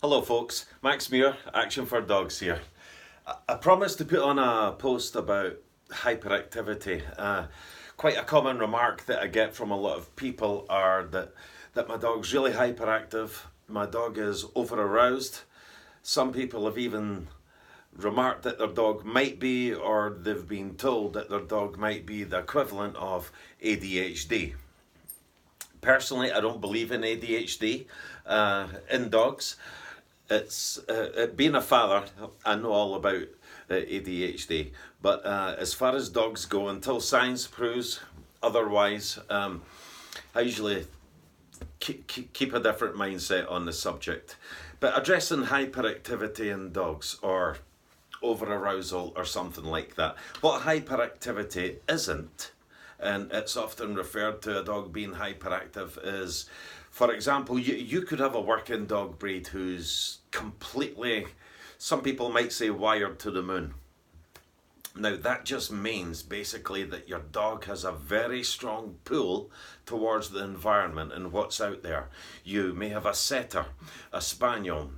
Hello folks, Max Muir, Action for Dogs here. I promised to put on a post about hyperactivity. Quite a common remark that I get from a lot of people are that my dog's really hyperactive, my dog is over aroused. Some people have even remarked that their dog might be, or they've been told that their dog might be the equivalent of ADHD. Personally, I don't believe in ADHD in dogs. It's being a father, I know all about ADHD, but as far as dogs go, until science proves otherwise, I usually keep a different mindset on the subject. But addressing hyperactivity in dogs, or over-arousal or something like that, what hyperactivity isn't, and it's often referred to a dog being hyperactive, is, for example, you could have a working dog breed who's completely, some people might say, wired to the moon. Now that just means basically that your dog has a very strong pull towards the environment and what's out there. You may have a setter, a spaniel,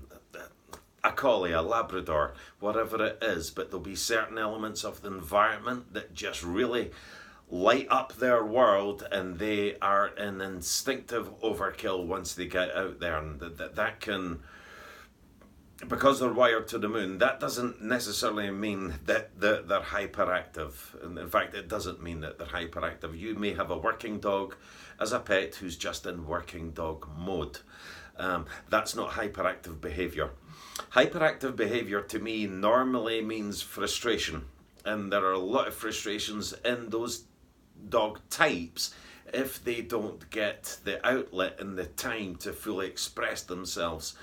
a collie, a labrador, whatever it is, but there'll be certain elements of the environment that just really light up their world, and they are an instinctive overkill once they get out there. And that can, because they're wired to the moon, that doesn't necessarily mean that they're hyperactive. And in fact, it doesn't mean that they're hyperactive. You may have a working dog as a pet who's just in working dog mode. That's not hyperactive behaviour. Hyperactive behaviour to me normally means frustration, and there are a lot of frustrations in those dog types if they don't get the outlet and the time to fully express themselves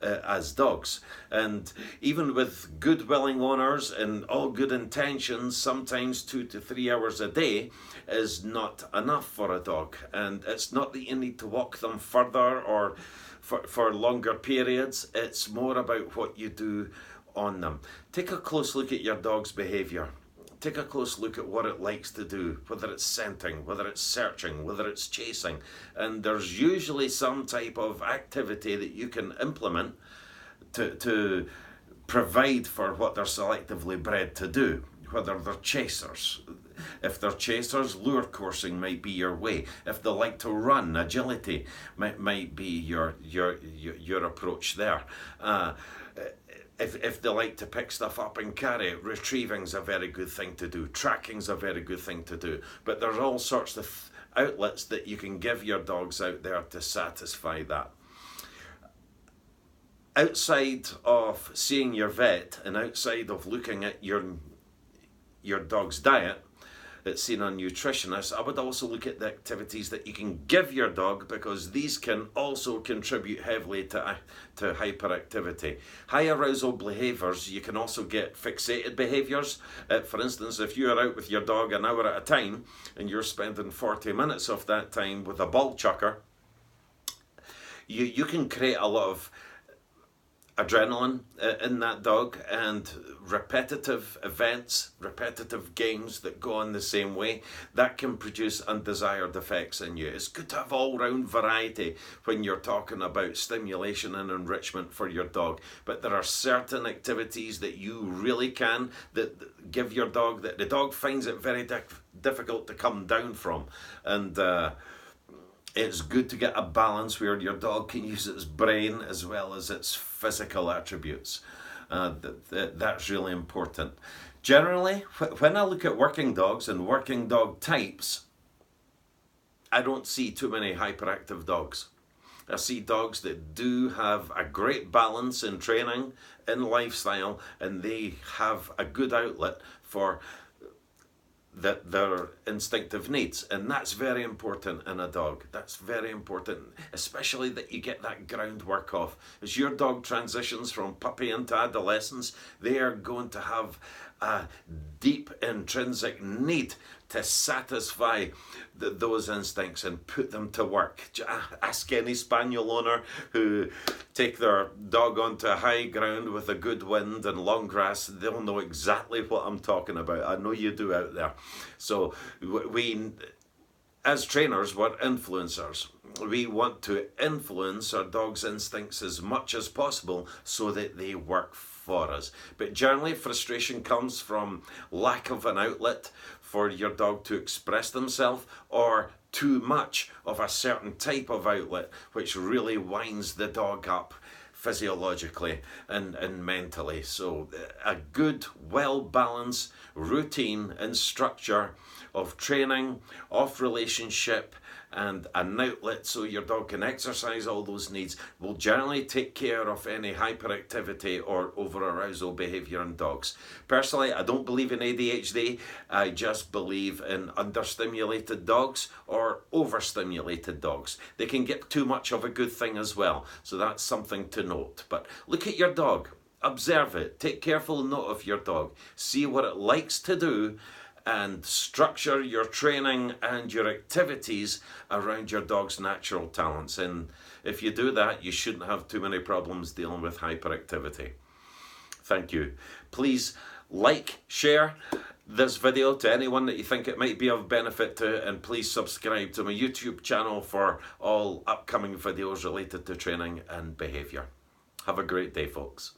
as dogs. And even with good willing owners and all good intentions, sometimes 2 to 3 hours a day is not enough for a dog. And it's not that you need to walk them further or for longer periods. It's more about what you do on them. Take a close look at your dog's behaviour. Take a close look at what it likes to do, whether it's scenting, whether it's searching, whether it's chasing. And there's usually some type of activity that you can implement to provide for what they're selectively bred to do, whether they're chasers. If they're chasers, lure coursing might be your way. If they like to run, agility might be your approach there. If they like to pick stuff up and carry it, retrieving's a very good thing to do. Tracking's a very good thing to do. But there's all sorts of outlets that you can give your dogs out there to satisfy that. Outside of seeing your vet and outside of looking at your dog's diet, that's seen on nutritionists, I would also look at the activities that you can give your dog, because these can also contribute heavily to hyperactivity. High arousal behaviours, you can also get fixated behaviours. For instance, if you are out with your dog an hour at a time and you're spending 40 minutes of that time with a ball chucker, you can create a lot of adrenaline in that dog, and repetitive events, repetitive games that go on the same way, that can produce undesired effects in you. It's good to have all-round variety when you're talking about stimulation and enrichment for your dog, but there are certain activities that you really can that give your dog, that the dog finds it very difficult to come down from. And it's good to get a balance where your dog can use its brain as well as its physical attributes. That's really important. Generally, when I look at working dogs and working dog types, I don't see too many hyperactive dogs. I see dogs that do have a great balance in training, in lifestyle, and they have a good outlet for their instinctive needs, and that's very important in a dog. That's very important, especially that you get that groundwork off. As your dog transitions from puppy into adolescence, they are going to have a deep intrinsic need to satisfy those instincts and put them to work. Ask any spaniel owner who take their dog onto high ground with a good wind and long grass. They'll know exactly what I'm talking about. I know you do out there. So As trainers, we're influencers. We want to influence our dog's instincts as much as possible so that they work for us. But generally, frustration comes from lack of an outlet for your dog to express themselves, or too much of a certain type of outlet, which really winds the dog up physiologically and mentally. So a good, well-balanced routine and structure of training, of relationship, and an outlet so your dog can exercise all those needs will generally take care of any hyperactivity or over-arousal behaviour in dogs. Personally, I don't believe in ADHD. I just believe in understimulated dogs or overstimulated dogs. They can get too much of a good thing as well, so that's something to note. But look at your dog, observe it, take careful note of your dog, see what it likes to do, and structure your training and your activities around your dog's natural talents. And if you do that, you shouldn't have too many problems dealing with hyperactivity. Thank you. Please like, share this video to anyone that you think it might be of benefit to, and please subscribe to my YouTube channel for all upcoming videos related to training and behaviour. Have a great day, folks.